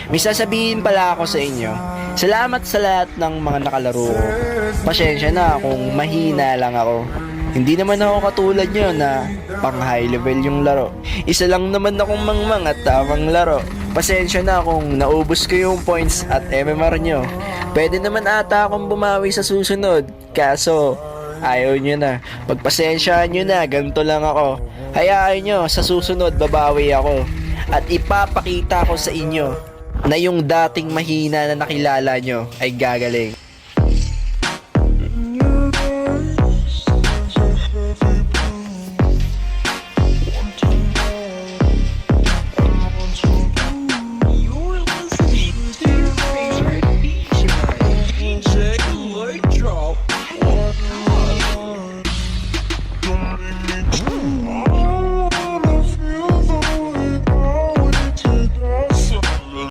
May sasabihin pala ako sa inyo. Salamat sa lahat ng mga nakalaro ko. Pasensya na kung mahina lang ako. Hindi naman ako katulad nyo na pang high level yung laro. Isa lang naman akong mangmang at tamang laro. Pasensya na kung naubos ko yung points at MMR nyo. Pwede naman ata akong bumawi sa susunod. Kaso, ayaw nyo na. Pagpasensyaan nyo na, ganito lang ako. Hayaan nyo, sa susunod babawi ako. At ipapakita ko sa inyo na yung dating mahina na nakilala nyo ay gagaling.